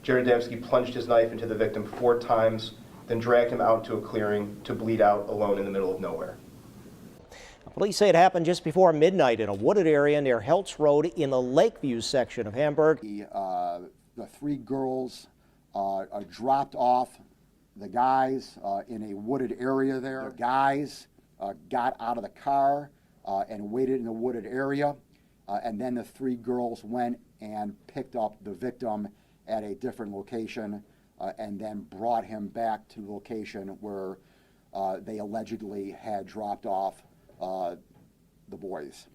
Jared Adamski plunged his knife into the victim 4 times, then dragged him out into a clearing to bleed out alone in the middle of nowhere. Police say it happened just before midnight in a wooded area near Heltz Road in the Lakeview section of Hamburg. The 3 girls dropped off the guys in a wooded area there. The guys got out of the car and waited in the wooded area, and then the 3 girls went and picked up the victim at a different location and then brought him back to the location where they allegedly had dropped off the boys.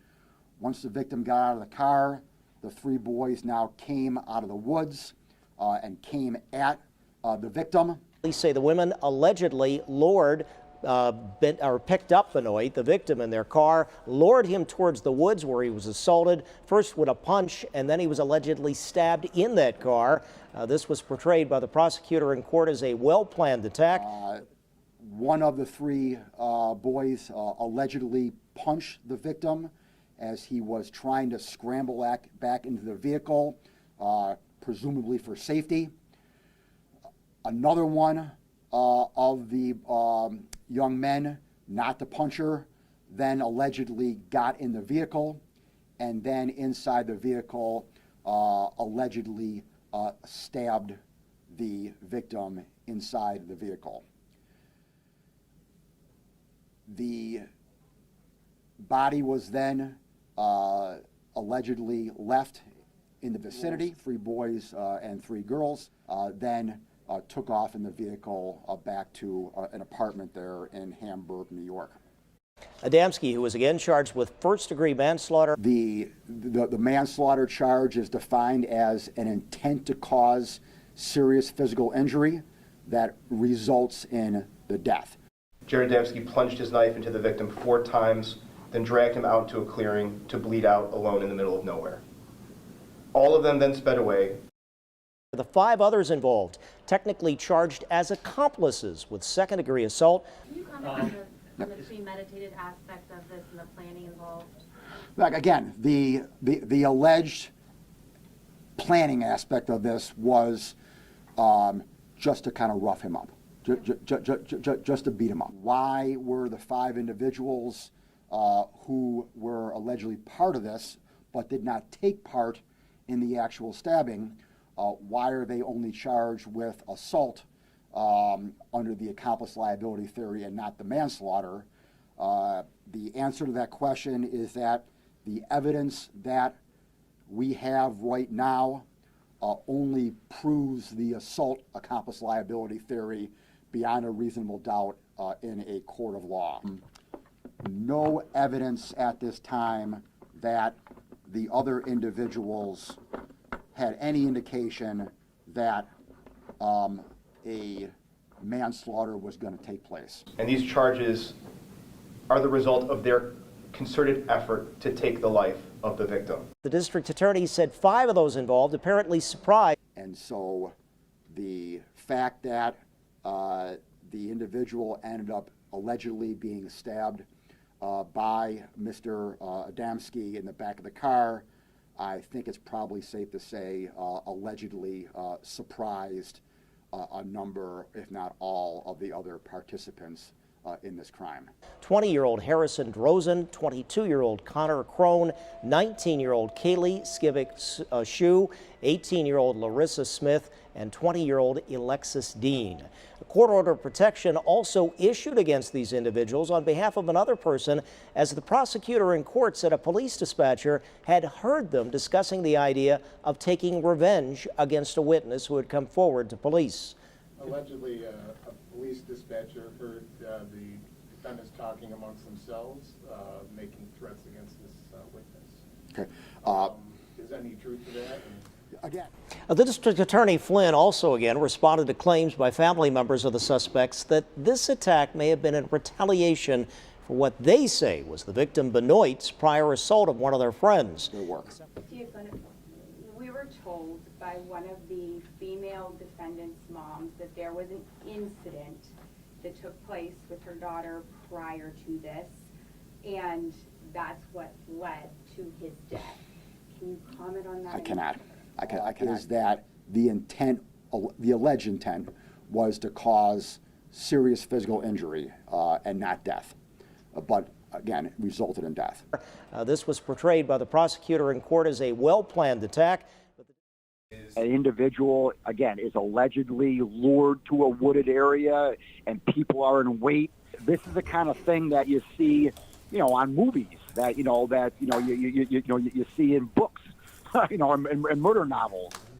Once the victim got out of the car, the 3 boys now came out of the woods and came at the victim. Police say the women allegedly picked up Benoit, the victim, in their car, lured him towards the woods where he was assaulted, first with a punch, and then he was allegedly stabbed in that car. This was portrayed by the prosecutor in court as a well-planned attack. One of the 3 boys allegedly punched the victim as he was trying to scramble back into the vehicle, presumably for safety. Another one of the young men, not the puncher, then allegedly got in the vehicle, and then inside the vehicle allegedly stabbed the victim inside the vehicle. The body was then allegedly left in the vicinity. 3 boys and 3 girls then took off in the vehicle back to an apartment there in Hamburg, New York. Adamski, who was again charged with first-degree manslaughter. The manslaughter charge is defined as an intent to cause serious physical injury that results in the death. Jared Adamski plunged his knife into the victim 4 times, then dragged him out to a clearing to bleed out alone in the middle of nowhere. All of them then sped away. The 5 others involved, technically charged as accomplices with second-degree assault. Can you comment on the premeditated aspect of this and the planning involved? Again, the alleged planning aspect of this was just to kind of rough him up. Just to beat him up. Why were the 5 individuals who were allegedly part of this but did not take part in the actual stabbing, why are they only charged with assault under the accomplice liability theory and not the manslaughter? The answer to that question is that the evidence that we have right now only proves the assault accomplice liability theory beyond a reasonable doubt in a court of law. No evidence at this time that the other individuals had any indication that a manslaughter was going to take place. And these charges are the result of their concerted effort to take the life of the victim. The district attorney said 5 of those involved apparently surprised. And so the fact that the individual ended up allegedly being stabbed by Mr. Adamski in the back of the car, I think it's probably safe to say allegedly surprised a number, if not all, of the other participants in this crime. 20-year-old Harrison Drozen, 22-year-old Connor Crone, 19-year-old Kaylee Skivic-Shue, 18-year-old Larissa Smith, and 20-year-old Alexis Dean. A court order of protection also issued against these individuals on behalf of another person, as the prosecutor in court said a police dispatcher had heard them discussing the idea of taking revenge against a witness who had come forward to police. Allegedly, a police dispatcher heard the defendants talking amongst themselves, making threats against this witness. Okay. Is there any truth to that? Again. The district attorney Flynn also again responded to claims by family members of the suspects that this attack may have been in retaliation for what they say was the victim Benoit's prior assault of one of their friends. Good work. We were told by one of the female defendant's moms that there was an incident that took place with her daughter prior to this, and that's what led to his death. Can you comment on that? I cannot. Is that the intent the alleged intent was to cause serious physical injury and not death. But again, it resulted in death. This was portrayed by the prosecutor in court as a well-planned attack. An individual, again, is allegedly lured to a wooded area and people are in wait. This is the kind of thing that you see, on movies, that you see in books, in murder novels.